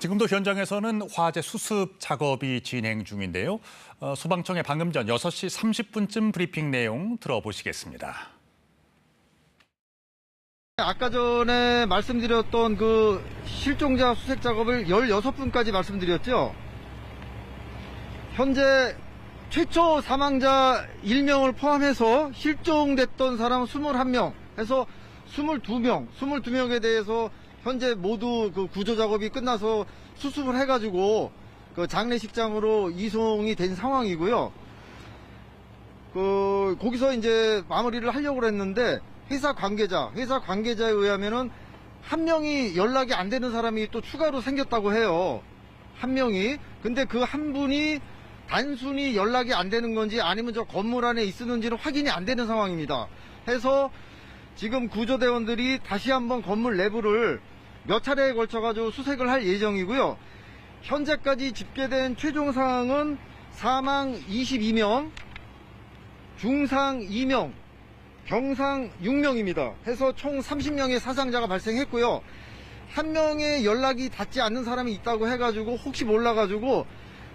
지금도 현장에서는 화재 수습 작업이 진행 중인데요. 소방청의 방금 전 6시 30분쯤 브리핑 내용 들어보시겠습니다. 아까 전에 말씀드렸던 그 실종자 수색 작업을 16분까지 말씀드렸죠. 현재 최초 사망자 1명을 포함해서 실종됐던 사람 21명 해서 22명에 대해서 현재 모두 그 구조 작업이 끝나서 수습을 해가지고 그 장례식장으로 이송이 된 상황이고요. 거기서 이제 마무리를 하려고 했는데 회사 관계자에 의하면은 한 명이 연락이 안 되는 사람이 또 추가로 생겼다고 해요. 한 명이. 근데 그 한 분이 단순히 연락이 안 되는 건지 아니면 저 건물 안에 있었는지는 확인이 안 되는 상황입니다. 해서 지금 구조대원들이 다시 한번 건물 내부를 몇 차례에 걸쳐가지고 수색을 할 예정이고요. 현재까지 집계된 최종 사항은 사망 22명, 중상 2명, 경상 6명입니다. 해서 총 30명의 사상자가 발생했고요. 한 명의 연락이 닿지 않는 사람이 있다고 해가지고 혹시 몰라가지고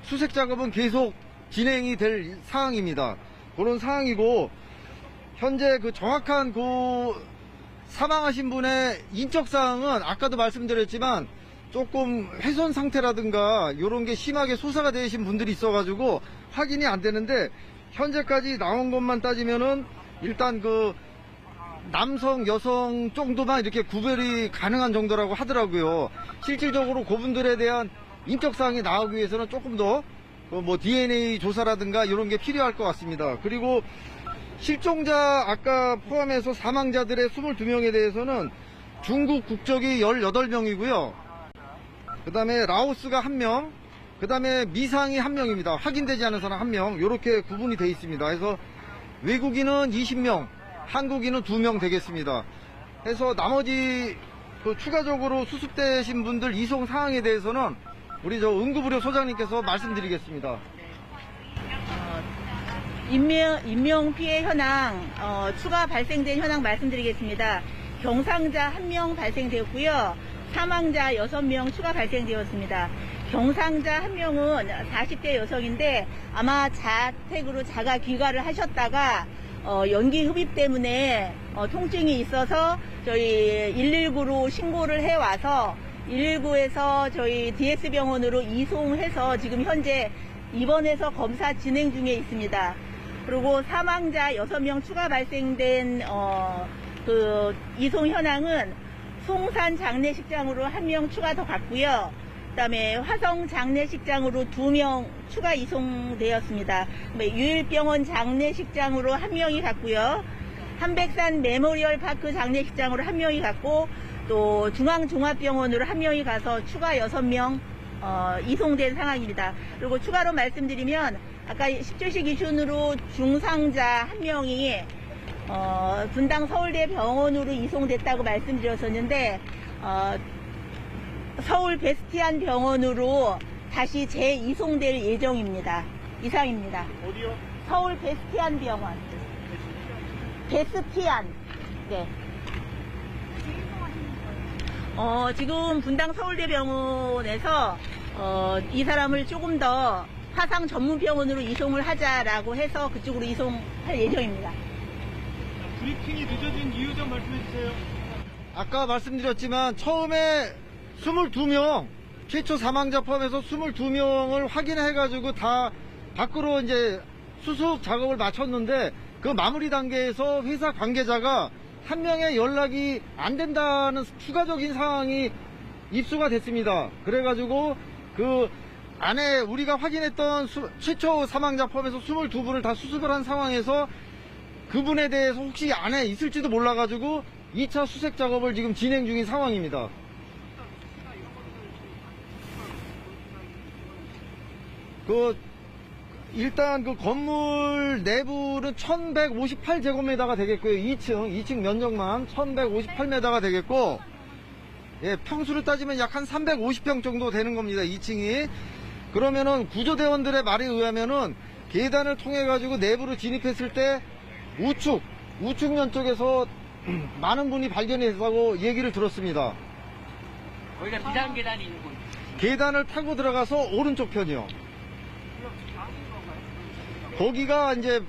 수색 작업은 계속 진행이 될 상황입니다. 그런 상황이고, 현재 그 정확한 사망하신 분의 인적사항은 아까도 말씀드렸지만 조금 훼손 상태라든가 이런 게 심하게 소사가 되신 분들이 있어가지고 확인이 안 되는데, 현재까지 나온 것만 따지면은 일단 그 남성, 여성 정도만 이렇게 구별이 가능한 정도라고 하더라고요. 실질적으로 그분들에 대한 인적사항이 나오기 위해서는 조금 더 DNA 조사라든가 이런 게 필요할 것 같습니다. 그리고 실종자 아까 포함해서 사망자들의 22명에 대해서는 중국 국적이 18명이고요. 그 다음에 라오스가 1명, 그 다음에 미상이 1명입니다. 확인되지 않은 사람 1명, 이렇게 구분이 되어 있습니다. 그래서 외국인은 20명, 한국인은 2명 되겠습니다. 해서 나머지 추가적으로 수습되신 분들 이송 사항에 대해서는 우리 응급의료 소장님께서 말씀드리겠습니다. 인명 피해 현황, 추가 발생된 현황 말씀드리겠습니다. 경상자 1명 발생되었고요. 사망자 6명 추가 발생되었습니다. 경상자 1명은 40대 여성인데 아마 자택으로 자가 귀가를 하셨다가 연기 흡입 때문에 통증이 있어서 저희 119로 신고를 해와서 119에서 저희 DS병원으로 이송해서 지금 현재 입원해서 검사 진행 중에 있습니다. 그리고 사망자 6명 추가 발생된 그 이송 현황은 송산 장례식장으로 1명 추가 더 갔고요. 그다음에 화성 장례식장으로 2명 추가 이송되었습니다. 유일병원 장례식장으로 1명이 갔고요. 한백산 메모리얼 파크 장례식장으로 1명이 갔고, 또 중앙종합병원으로 1명이 가서 추가 6명 이송된 상황입니다. 그리고 추가로 말씀드리면 아까 10조시 기준으로 중상자 1명이 분당 서울대 병원으로 이송됐다고 말씀드렸었는데 서울 베스티안 병원으로 다시 재이송될 예정입니다. 이상입니다. 어디요? 서울 베스티안 병원. 베스티안. 네. 지금 분당 서울대병원에서 이 사람을 조금 더 화상 전문병원으로 이송을 하자라고 해서 그쪽으로 이송할 예정입니다. 브리핑이 늦어진 이유 좀 말씀해 주세요. 아까 말씀드렸지만 처음에 22명, 최초 사망자 포함해서 22명을 확인해가지고 다 밖으로 이제 수습 작업을 마쳤는데, 그 마무리 단계에서 회사 관계자가 한 명의 연락이 안 된다는 추가적인 상황이 입수가 됐습니다. 그래가지고 그 안에 우리가 확인했던 최초 사망자 포함해서 22분을 다 수습을 한 상황에서 그분에 대해서 혹시 안에 있을지도 몰라가지고 2차 수색 작업을 지금 진행 중인 상황입니다. 일단 그 건물 내부는 1158제곱미터가 되겠고요. 2층 면적만 1158m가 되겠고, 예, 평수로 따지면 약 한 350평 정도 되는 겁니다. 2층이. 그러면은 구조대원들의 말에 의하면은 계단을 통해 가지고 내부로 진입했을 때 우측면 쪽에서 많은 분이 발견했다고 얘기를 들었습니다. 거기가 비상 계단이 있는 곳. 계단을 타고 들어가서 오른쪽 편이요. 거기가 이제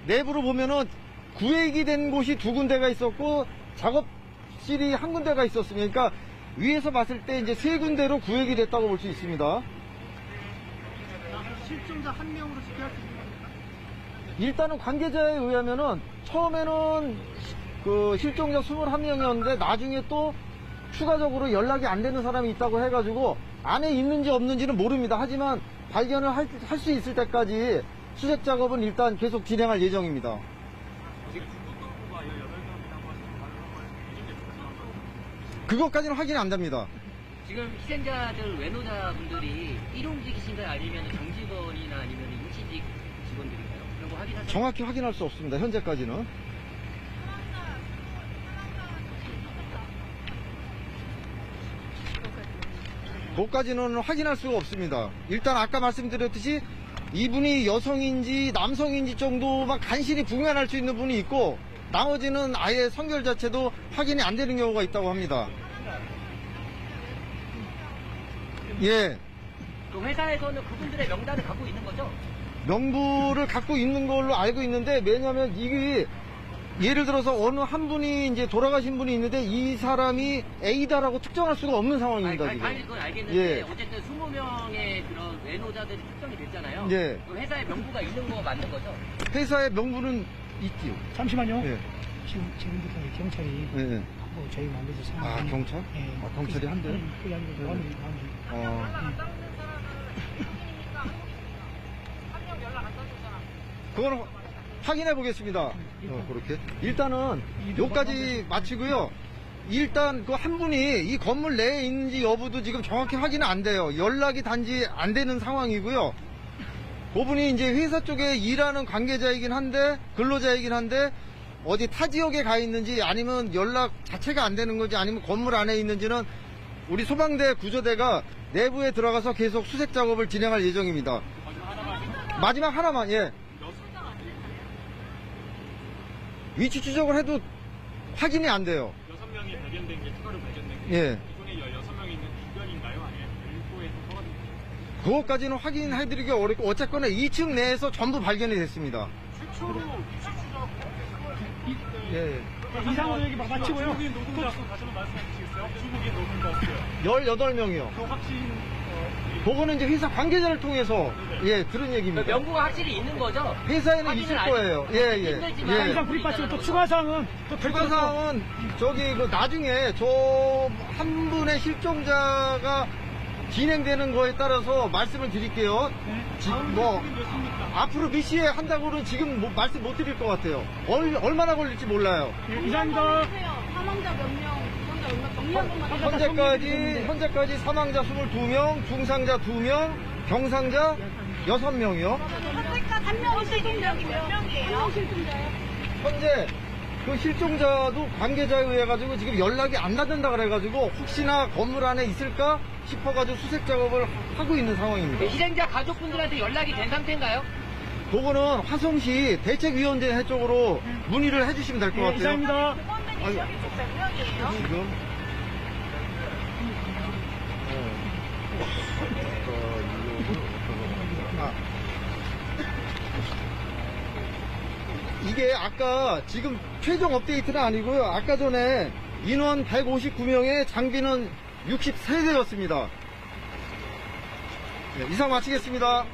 내부로 보면은 구획이 된 곳이 두 군데가 있었고 작업실이 한 군데가 있었으니까 그러니까 위에서 봤을 때 이제 세 군데로 구획이 됐다고 볼 수 있습니다. 실종자 한 명으로 집계할 수 있는 겁니까? 일단은 관계자에 의하면은 처음에는 그 실종자 21명이었는데 나중에 또 추가적으로 연락이 안 되는 사람이 있다고 해가지고 안에 있는지 없는지는 모릅니다. 하지만 발견을 할 수 있을 때까지 수색 작업은 일단 계속 진행할 예정입니다. 그것까지는 확인이 안 됩니다. 지금 희생자들 외노자분들이 일용직이신가요? 아니면 정직원이나 아니면 임시직 직원들인가요? 그런 거 확인하세요? 정확히 확인할 수 없습니다. 현재까지는. 그것까지는 확인할 수가 없습니다. 일단 아까 말씀드렸듯이 이분이 여성인지 남성인지 정도만 간신히 분간할 수 있는 분이 있고 나머지는 아예 성별 자체도 확인이 안 되는 경우가 있다고 합니다. 예. 그 회사에서는 그분들의 명단을 갖고 있는 거죠? 명부를 갖고 있는 걸로 알고 있는데 왜냐하면 이게 예를 들어서 어느 한 분이 이제 돌아가신 분이 있는데 이 사람이 A다라고 특정할 수가 없는 상황입니다. 아니, 지금. 그건 알겠는데 예. 어쨌든 20명의 그런 외노자들이 특정이 됐잖아요. 예. 그 회사에 명부가 있는 거 맞는 거죠? 회사의 명부는 있지요. 잠시만요. 예. 지금부터 경찰이 예, 예. 뭐 저희 만들어서 상황. 아, 경찰? 예. 아, 경찰이 한대요? 그게 아니고 네. 그거는 확인해 보겠습니다. 그렇게. 일단은 요까지 마치고요. 일단 그 한 분이 이 건물 내에 있는지 여부도 지금 정확히 확인은 안 돼요. 연락이 단지 안 되는 상황이고요. 그분이 이제 회사 쪽에 일하는 관계자이긴 한데 근로자이긴 한데 어디 타 지역에 가 있는지 아니면 연락 자체가 안 되는 건지 아니면 건물 안에 있는지는 우리 소방대 구조대가 내부에 들어가서 계속 수색 작업을 진행할 예정입니다. 마지막 하나만, 예. 위치 추적을 해도 확인이 안 돼요. 6명이 발견된 게 추가로 발견된 게 예. 이중에 16명이 있는 주변인가요? 아니면 별도에서 떨어진 거예요? 그것까지는 확인해드리기 어렵고 어쨌거나 2층 내에서 전부 발견이 됐습니다. 최초로 위치 추적 예. 이상으로 여기 마치고요. 중국인 노동자 수 다시 한번 말씀해 주시겠어요? 중국인 노동자 수요. 18명이요. 그 확신 그거는 이제 회사 관계자를 통해서 예 들은 얘기입니다. 명부가 확실히 있는 거죠? 회사에는 확인은 있을 아직 거예요. 예, 예. 힘들지만 예. 이상 불입하시고 또 추가 사항은 또 추가 사항은 저기 그 나중에 저 한 분의 실종자가 진행되는 거에 따라서 말씀을 드릴게요. 지금 뭐 앞으로 몇 시에 한다고는 지금 말씀 못 드릴 것 같아요. 얼마나 걸릴지 몰라요. 이상입니다. 사망자 몇 명, 부상자 몇 명, 현재까지 사망자 22명, 중상자 2명, 병상자 6명이요. 한 명이 실종자이 몇 명이에요? 실종자요? 현재 그 실종자도 관계자에 의해 가지고 지금 연락이 안 닿는다 그래가지고 혹시나 건물 안에 있을까 싶어가지고 수색 작업을 하고 있는 상황입니다. 희생자 가족분들한테 연락이 된 상태인가요? 그거는 화성시 대책위원회 쪽으로 문의를 해주시면 될 것 같아요. 이상입니다. 여기 몇 명이에요? 지금 이게 아까 지금 최종 업데이트는 아니고요. 아까 전에 인원 159명에 장비는 63대였습니다. 이상 마치겠습니다.